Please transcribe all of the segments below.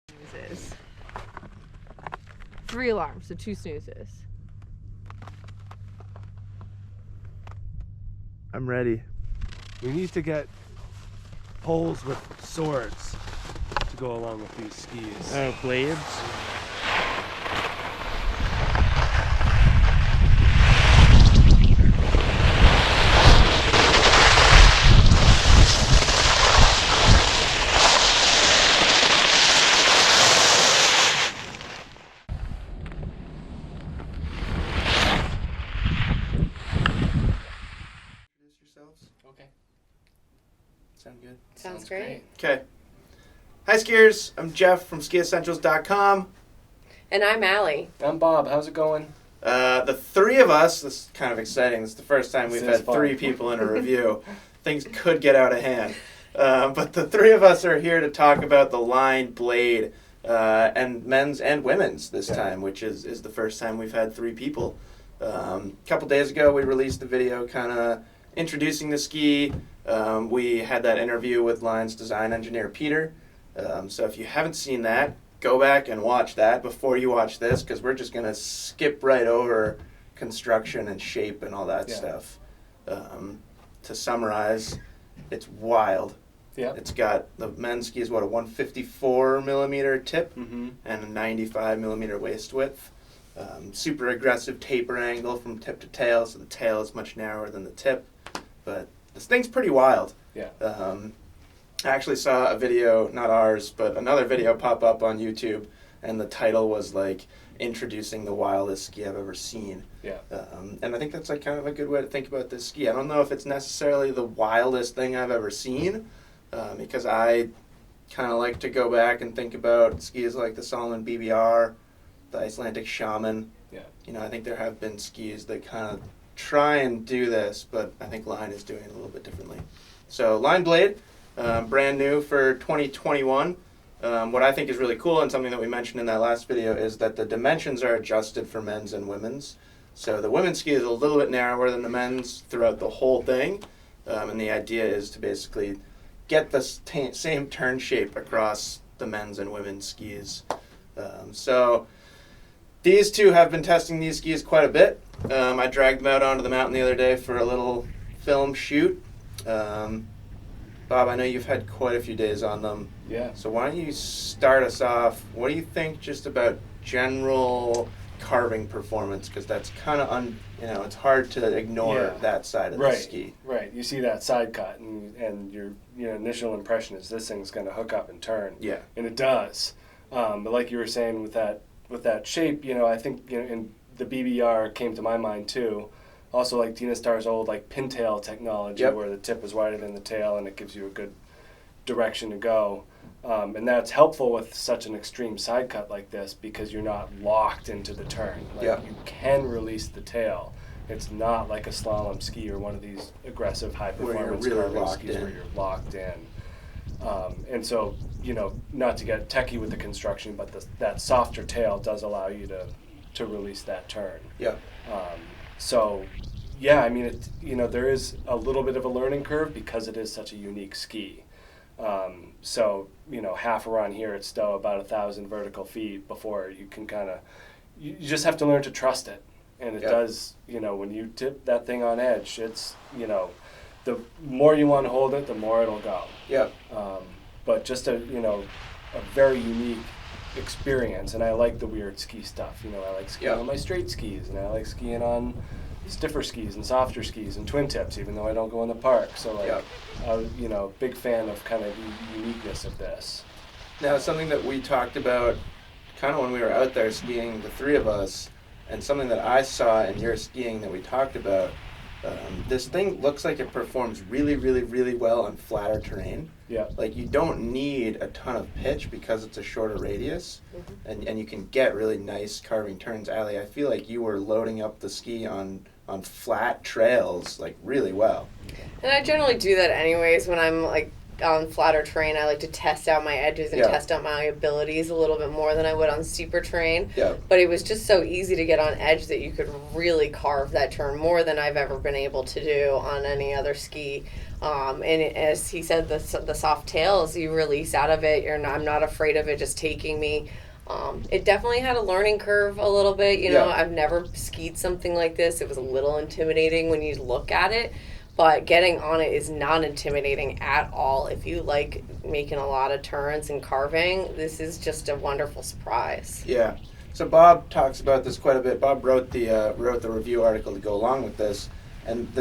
Snoozes. 3 alarms, so 2 snoozes. I'm ready. We need to get poles with swords to go along with these skis. Oh, blades? Okay. Sound good? Sounds great. Okay. Hi skiers, I'm Jeff from skiessentials.com. And I'm Alli. I'm Bob. How's it going? The 3 of us, this is kind of exciting. This is the first time we've This is had fun. 3 people in a review. Things could get out of hand. But the 3 of us are here to talk about the line blade, and men's and women's this time, which is the first time we've had 3 people. A couple days ago, we released the video kind of introducing the ski. We had that interview with Line's design engineer, Peter. So if you haven't seen that, go back and watch that before you watch this, because we're just going to skip right over construction and shape and all that stuff. To summarize, it's wild. Yeah. It's got, the men's ski is what, a 154 millimeter tip Mm-hmm. and a 95 millimeter waist width. Super aggressive taper angle from tip to tail, so the tail is much narrower than the tip. But this thing's pretty wild. Yeah. I actually saw a video, not ours, but another video pop up on YouTube, and the title was like, introducing the wildest ski I've ever seen. Yeah. And I think that's like kind of a good way to think about this ski. I don't know if it's necessarily the wildest thing I've ever seen, because I kind of like to go back and think about skis like the Salomon BBR, the Icelandic Shaman. Yeah. You know, I think there have been skis that kind of try and do this, but I think Line is doing it a little bit differently. So Line Blade, brand new for 2021. What I think is really cool, and something that we mentioned in that last video, is that the dimensions are adjusted for men's and women's. So the women's ski is a little bit narrower than the men's throughout the whole thing, and the idea is to basically get the same turn shape across the men's and women's skis. So these 2 have been testing these skis quite a bit. I dragged them out onto the mountain the other day for a little film shoot. Bob, I know you've had quite a few days on them. Yeah. So why don't you start us off? What do you think just about general carving performance? Because that's kind of, it's hard to ignore that side of the ski. Right. You see that side cut, and your initial impression is this thing's going to hook up and turn. Yeah. And it does. But like you were saying with that shape, I think in the BBR came to my mind too. Also, like Dina Star's old pintail technology, where the tip is wider than the tail, and it gives you a good direction to go. And that's helpful with such an extreme side cut like this, because you're not locked into the turn. You can release the tail. It's not like a slalom ski or one of these aggressive high performance carving skis where you're locked in. And so, not to get techie with the construction, but that softer tail does allow you to release that turn. Yeah. So, yeah, I mean, there is a little bit of a learning curve because it is such a unique ski. So, half a run here at Stowe, about 1,000 vertical feet before you can you just have to learn to trust it. And it does, when you tip that thing on edge, it's, the more you want to hold it, the more it'll go. Yeah. But just a very unique experience, and I like the weird ski stuff. I like skiing on my straight skis, and I like skiing on stiffer skis and softer skis and twin tips, even though I don't go in the park. So big fan of kind of the uniqueness of this. Now, something that we talked about kind of when we were out there skiing, the 3 of us, and something that I saw in your skiing that we talked about, this thing looks like it performs really, really, really well on flatter terrain. Yeah. Like, you don't need a ton of pitch because it's a shorter radius, and you can get really nice carving turns. Alli, I feel like you were loading up the ski on flat trails, really well. And I generally do that anyways when I'm on flatter terrain. I like to test out my edges and test out my abilities a little bit more than I would on steeper terrain. Yeah. But it was just so easy to get on edge that you could really carve that turn more than I've ever been able to do on any other ski. As he said, the soft tails you release out of it. I'm not afraid of it just taking me. It definitely had a learning curve a little bit. I've never skied something like this. It was a little intimidating when you look at it, but getting on it is not intimidating at all. If you like making a lot of turns and carving, this is just a wonderful surprise. Yeah. So Bob talks about this quite a bit. Bob wrote the review article to go along with this, and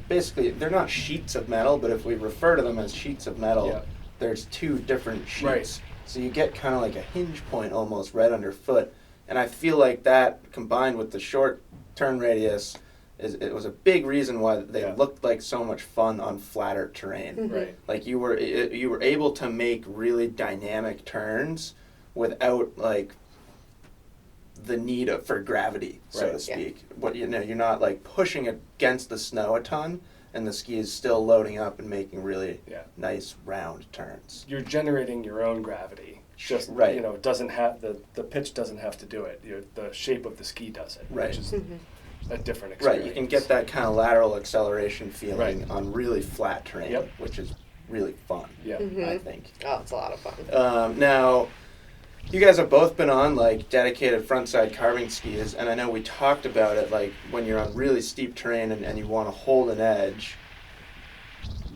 basically they're not sheets of metal, but if we refer to them as sheets of metal, there's two different sheets. Right. So you get kind of like a hinge point almost right underfoot, and I feel like that combined with the short turn radius, it was a big reason why they looked like so much fun on flatter terrain. Mm-hmm. Right. Like you were able to make really dynamic turns without like the need for gravity, so to speak. You're not like pushing against the snow a ton, and the ski is still loading up and making really nice round turns. You're generating your own gravity. Just it doesn't have the pitch doesn't have to do it. The shape of the ski does it, which is a different experience. Right, you can get that kind of lateral acceleration feeling on really flat terrain, which is really fun. Yeah, I think. Oh, it's a lot of fun. Now, you guys have both been on like dedicated frontside carving skis, and I know we talked about it like when you're on really steep terrain and you want to hold an edge.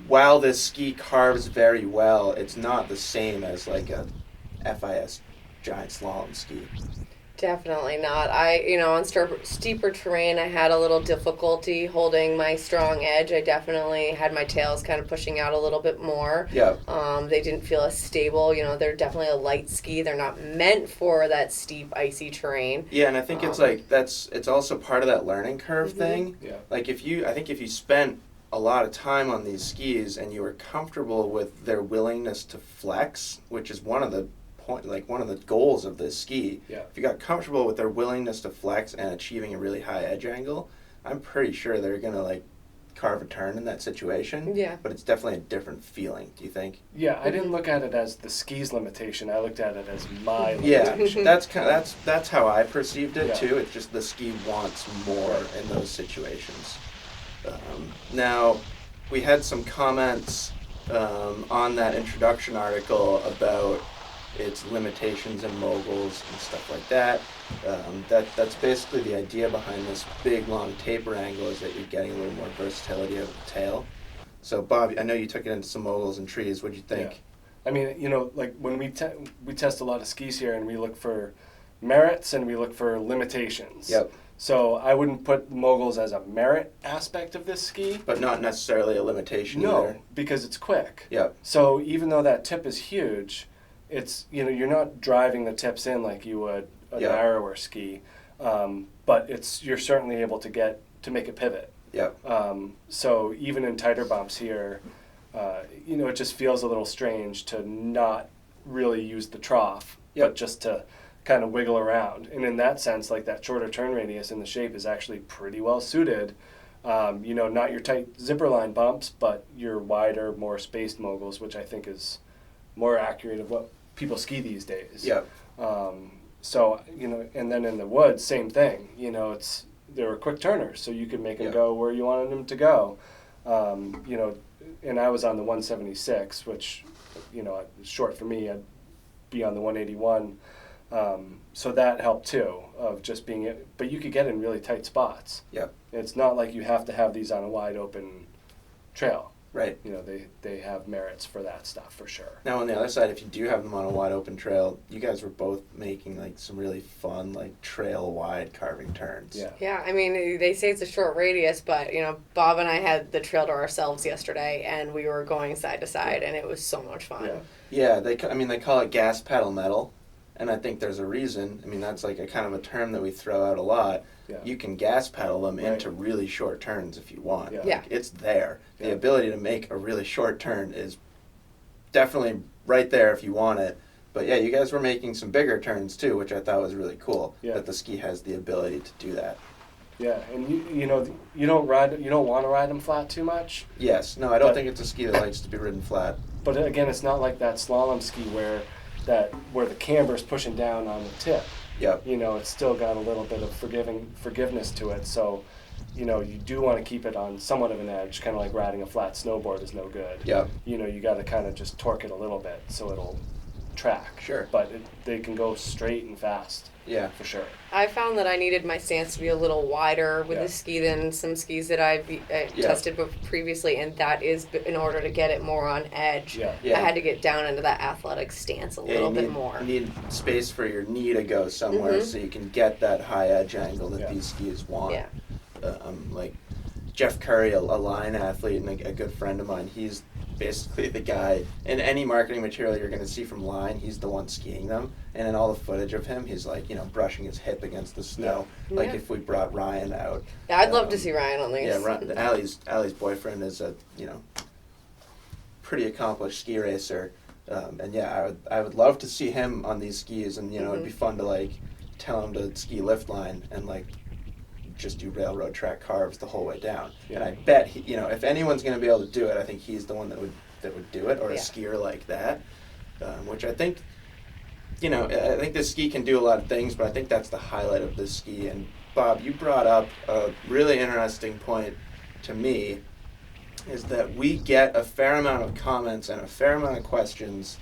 While this ski carves very well, it's not the same as like a FIS giant slalom ski. Definitely not. On steeper terrain, I had a little difficulty holding my strong edge. I definitely had my tails kind of pushing out a little bit more. Yeah. They didn't feel as stable. They're definitely a light ski. They're not meant for that steep, icy terrain. Yeah, and I think it's also part of that learning curve thing. Yeah. Like if you spent a lot of time on these skis and you were comfortable with their willingness to flex, which is one of the goals of this ski. Yeah. If you got comfortable with their willingness to flex and achieving a really high edge angle, I'm pretty sure they're gonna like carve a turn in that situation. Yeah. But it's definitely a different feeling. Do you think? Yeah, I didn't look at it as the ski's limitation. I looked at it as my limitation. Yeah, that's how I perceived it too. It's just the ski wants more in those situations. Now, we had some comments on that introduction article about its limitations and moguls and stuff like that. That's basically the idea behind this big long taper angle, is that you're getting a little more versatility out of the tail. So Bob, I know you took it into some moguls and trees. What'd you think? Yeah. I mean, like when we test a lot of skis here, and we look for merits and we look for limitations. Yep. So I wouldn't put moguls as a merit aspect of this ski. But not necessarily a limitation either. No, because it's quick. Yep. So even though that tip is huge, it's you're not driving the tips in like you would a narrower ski, but you're certainly able to make a pivot. Yep. So even in tighter bumps here, it just feels a little strange to not really use the trough, but just to kind of wiggle around. And in that sense, like that shorter turn radius in the shape is actually pretty well suited. Not your tight zipper line bumps, but your wider, more spaced moguls, which I think is more accurate of what people ski these days. Yeah. So, and then in the woods, same thing. They were quick turners, so you could make them go where you wanted them to go. And I was on the 176, which, short for me. I'd be on the 181. So that helped too, of just being but you could get in really tight spots. Yeah. It's not like you have to have these on a wide open trail. Right. They have merits for that stuff for sure. Now on the other side, if you do have them on a wide open trail, you guys were both making like some really fun like trail wide carving turns. Yeah. Yeah, I mean they say it's a short radius, but Bob and I had the trail to ourselves yesterday, and we were going side to side, and it was so much fun. Yeah. They call it gas pedal metal, and I think there's a reason. I mean that's like a kind of a term that we throw out a lot. Yeah. You can gas pedal them into really short turns if you want. Yeah. Like, it's there. The ability to make a really short turn is definitely right there if you want it. But yeah, you guys were making some bigger turns too, which I thought was really cool. Yeah. That the ski has the ability to do that. Yeah, and you don't want to ride them flat too much. Yes. No, I don't think it's a ski that likes to be ridden flat. But again, it's not like that slalom ski where the camber's pushing down on the tip. Yep. It's still got a little bit of forgiveness to it. So, you know, you do want to keep it on somewhat of an edge, kind of like riding a flat snowboard is no good. Yeah. You know, you got to kind of just torque it a little bit so it'll track. Sure. But they can go straight and fast. Yeah. For sure. I found that I needed my stance to be a little wider with the ski than some skis that I've tested previously, and that is in order to get it more on edge. Yeah. I had to get down into that athletic stance a little bit more. You need space for your knee to go somewhere so you can get that high edge angle that these skis want. Yeah. Like Jeff Curry, a line athlete and a good friend of mine, he's basically the guy in any marketing material you're going to see from Line. He's the one skiing them, and in all the footage of him, he's like, you know, brushing his hip against the snow. Like if we brought Ryan out. Yeah, I'd love to see Ryan on these. Yeah, Alli's boyfriend is a, you know, pretty accomplished ski racer, and yeah, I would love to see him on these skis, and you know, it'd be fun to like tell him to ski lift line and like just do railroad track carves the whole way down. And I bet he, you know, if anyone's going to be able to do it, I think he's the one that would do it, or a skier like that, which I think, you know, I think this ski can do a lot of things, but I think that's the highlight of this ski. And Bob, you brought up a really interesting point to me, is that we get a fair amount of comments and a fair amount of questions,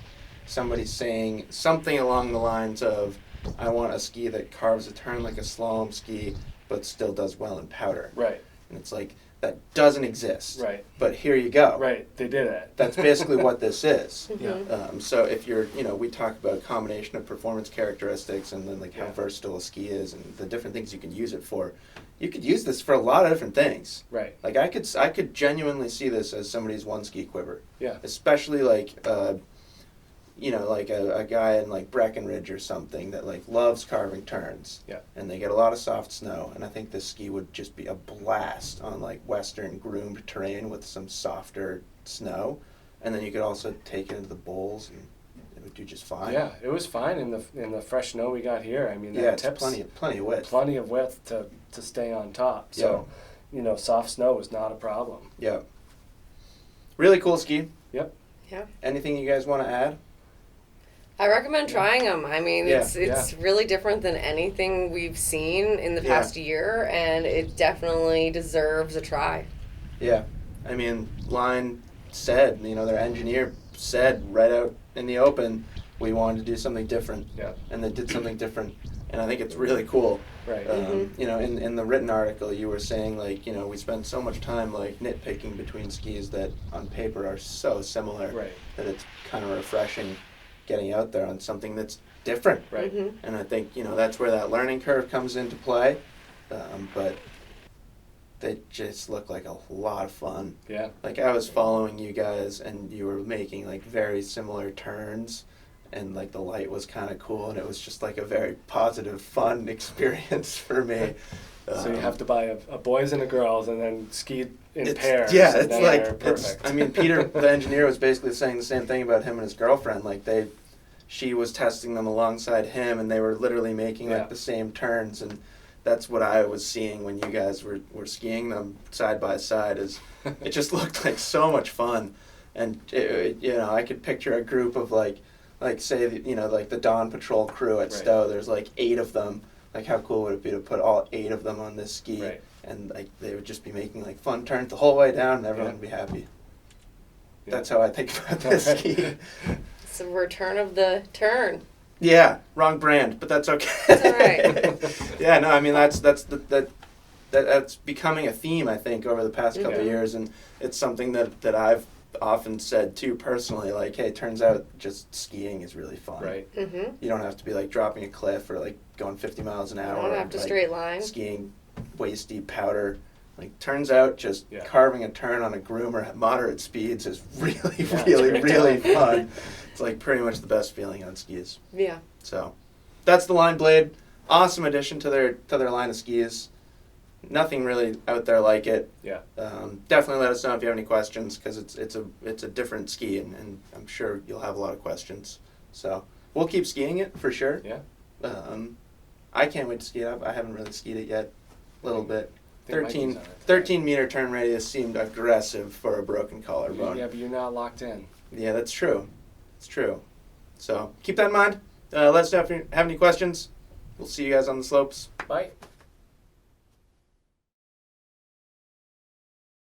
somebody saying something along the lines of, I want a ski that carves a turn like a slalom ski, but still does well in powder. Right. And it's like, that doesn't exist. Right. But here you go. Right. They did it. That's basically what this is. Yeah. So if you're, you know, we talk about a combination of performance characteristics and then like how versatile a ski is and the different things you can use it for. You could use this for a lot of different things. Right. Like I could genuinely see this as somebody's one ski quiver. Yeah. Especially like, you know, like a guy in like Breckenridge or something that like loves carving turns. Yeah. And they get a lot of soft snow, and I think this ski would just be a blast on like western groomed terrain with some softer snow, and then you could also take it into the bowls and it would do just fine. Yeah, it was fine in the fresh snow we got here. I mean, it's tips plenty of width. Plenty of width to stay on top. So, you know, soft snow is not a problem. Yeah. Really cool ski. Yep. Yeah. Anything you guys want to add? I recommend trying them. I mean, it's really different than anything we've seen in the past year, and it definitely deserves a try. Yeah. I mean, Line said, you know, their engineer said right out in the open, we wanted to do something different. Yeah. And they did something different. And I think it's really cool. Right. You know, in the written article, you were saying, like, you know, we spend so much time, like, nitpicking between skis that on paper are so similar that it's kind of refreshing getting out there on something that's different. Right. And I think, you know, that's where that learning curve comes into play. But they just look like a lot of fun. Yeah. Like, I was following you guys, and you were making, like, very similar turns, and, like, the light was kind of cool, and it was just, like, a very positive, fun experience for me. So you have to buy a boys and a girls, and then ski in pairs. Yeah, it's like, perfect. I mean, Peter, the engineer, was basically saying the same thing about him and his girlfriend. Like, she was testing them alongside him, and they were literally making, like, the same turns, and that's what I was seeing when you guys were skiing them side by side. Is it just looked like so much fun, and you know, I could picture a group of like say, you know, like the Dawn Patrol crew at Stowe. There's like 8 of them. Like, how cool would it be to put all 8 of them on this ski, and like they would just be making like fun turns the whole way down, and everyone would be happy. That's how I think about this ski. It's a return of the turn. Yeah, wrong brand, but that's okay. That's all right. Yeah, no, I mean that's becoming a theme, I think, over the past couple of years, and it's something that I've often said too personally. Like, hey, turns out just skiing is really fun. Right. You don't have to be like dropping a cliff or like going 50 miles an hour. You don't have to like, straight line. Skiing waist deep powder. Like, turns out just carving a turn on a groomer at moderate speeds is really, really fun. It's like pretty much the best feeling on skis. Yeah. So, that's the Line Blade. Awesome addition to their line of skis. Nothing really out there like it. Yeah. Definitely let us know if you have any questions, because it's a different ski, and I'm sure you'll have a lot of questions. So we'll keep skiing it for sure. Yeah. I can't wait to ski it. I haven't really skied it yet. A little bit. 13 meter turn radius seemed aggressive for a broken collarbone. Yeah, but you're not locked in. Yeah, that's true. It's true. So keep that in mind. Let us know if you have any questions. We'll see you guys on the slopes. Bye.